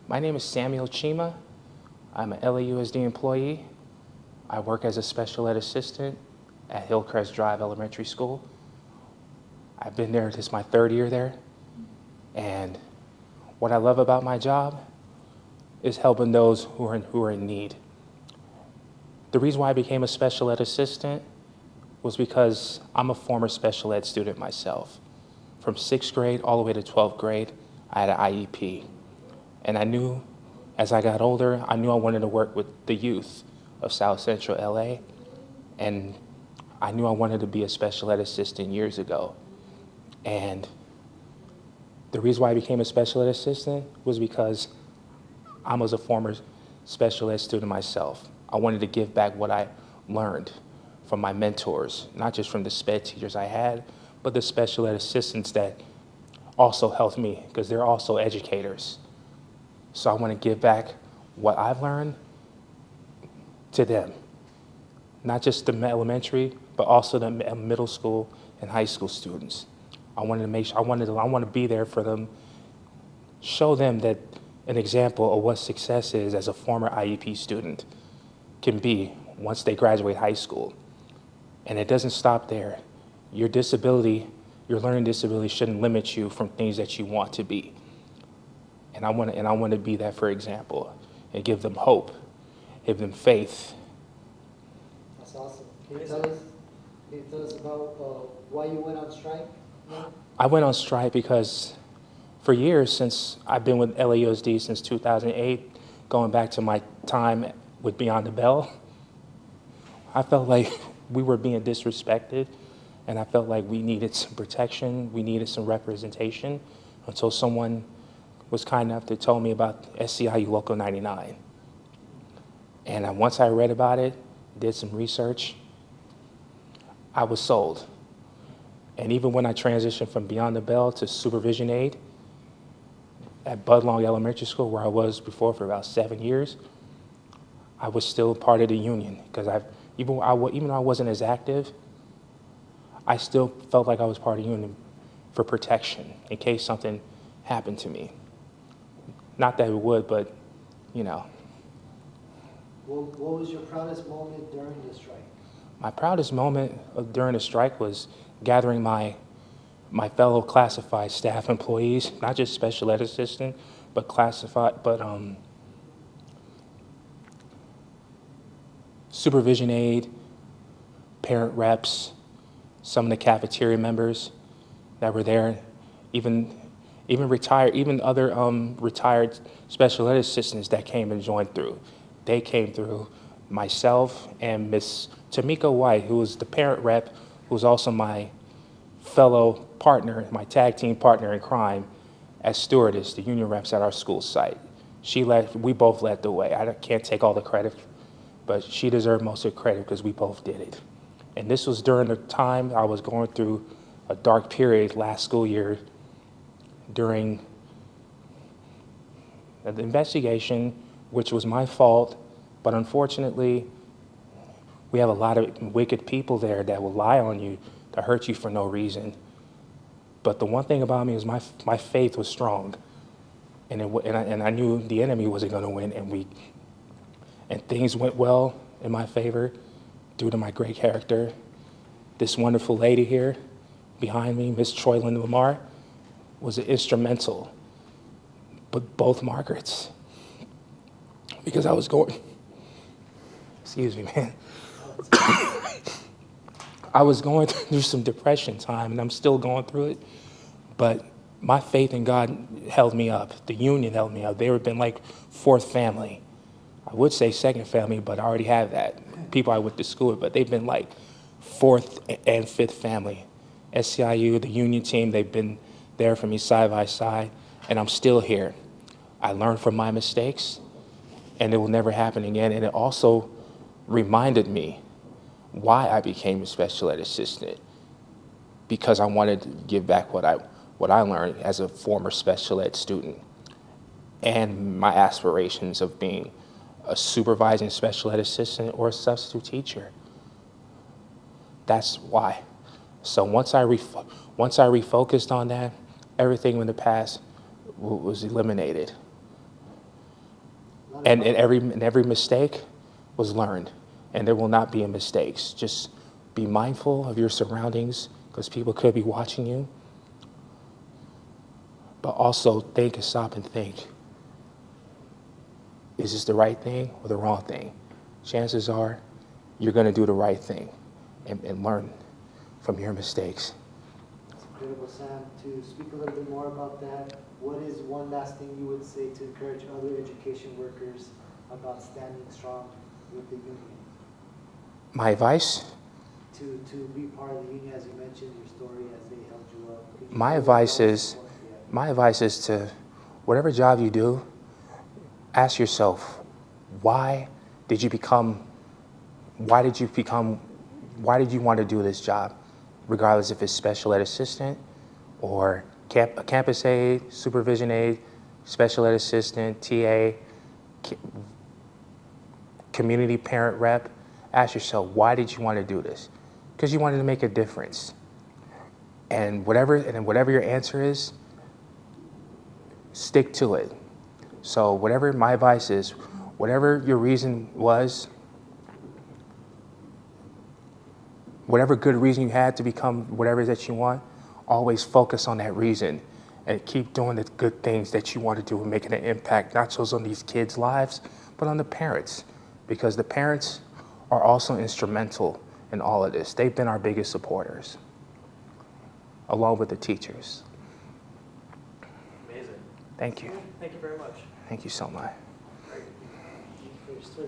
My name is Samuel Uchima. I'm an LAUSD employee. I work as a special ed assistant at Hillcrest Drive Elementary School. I've been there, this is my third year there. And what I love about my job is helping those who are in need. The reason why I became a special ed assistant was because I'm a former special ed student myself. From 6th grade all the way to 12th grade, I had an IEP. And I knew, as I got older, I knew I wanted to work with the youth of South Central LA. And I knew I wanted to be a special ed assistant years ago. And the reason why I became a special ed assistant was because I was a former special ed student myself. I wanted to give back what I learned from my mentors, not just from the SPED teachers I had, but the special ed assistants that also helped me, because they're also educators. So I want to give back what I've learned to them, not just the elementary, but also the middle school and high school students. I want to be there for them, show them that an example of what success is as a former IEP student can be once they graduate high school. And it doesn't stop there. Your disability, your learning disability shouldn't limit you from things that you want to be. And I want to be that, for example, and give them hope, give them faith. That's awesome. Can you tell us about why you went on strike? No? I went on strike because for years, since I've been with LAUSD since 2008, going back to my time with Beyond the Bell, I felt like we were being disrespected, and I felt like we needed some protection, we needed some representation, until someone was kind enough to tell me about SCIU Local 99. And once I read about it, did some research, I was sold. And even when I transitioned from Beyond the Bell to supervision aide at Budlong Elementary School, where I was before for about 7 years, I was still part of the union, because even though I wasn't as active, I still felt like I was part of the union for protection in case something happened to me. Not that it would, but, you know. What was your proudest moment during the strike? My proudest moment during the strike was gathering my fellow classified staff employees, not just special ed assistant, but supervision aide, parent reps, some of the cafeteria members that were there, even other retired special ed assistants that came and joined through. They came through, myself and Miss Tamika White, who was the parent rep, who was also my fellow partner, my tag team partner in crime as stewardess, the union reps at our school site. We both led the way. I can't take all the credit, but she deserved most of the credit because we both did it. And this was during the time I was going through a dark period last school year during the investigation, which was my fault, but unfortunately, we have a lot of wicked people there that will lie on you to hurt you for no reason. But the one thing about me is my faith was strong, and I knew the enemy wasn't going to win, and things went well in my favor due to my great character. This wonderful lady here behind me, Miss Troylyn Lamar, was instrumental, but both Margarets, because I was going, excuse me, man. I was going through some depression time, and I'm still going through it, but my faith in God held me up. The union held me up. They had been like fourth family. I would say second family, but I already have that. People I went to school with, but they've been like fourth and fifth family. SCIU, the union team, they've been there for me side by side, and I'm still here. I learned from my mistakes, and it will never happen again. And it also reminded me why I became a special ed assistant, because I wanted to give back what I learned as a former special ed student, and my aspirations of being a supervising special ed assistant or a substitute teacher. That's why. So once I refocused on that, everything in the past was eliminated. And every mistake was learned, and there will not be mistakes. Just be mindful of your surroundings, because people could be watching you. But also think and stop and think. Is this the right thing or the wrong thing? Chances are you're going to do the right thing and learn from your mistakes. That's incredible, Sam. To speak a little bit more about that, what is one last thing you would say to encourage other education workers about standing strong with the union? My advice? To be part of the union, as you mentioned, your story as they held you up. Could you My tell us advice about is, that? Yeah. my advice is to, whatever job you do, ask yourself, why did you want to do this job? Regardless if it's special ed assistant or campus aide, supervision aide, special ed assistant, TA, community parent rep. Ask yourself, why did you want to do this? Because you wanted to make a difference. And whatever your answer is, stick to it. So whatever my advice is, whatever your reason was, whatever good reason you had to become whatever it is that you want, always focus on that reason and keep doing the good things that you want to do and making an impact, not just on these kids' lives, but on the parents. Because the parents are also instrumental in all of this. They've been our biggest supporters, along with the teachers. Amazing. Thank you. Thank you very much. Thank you so much. Thank you for your story.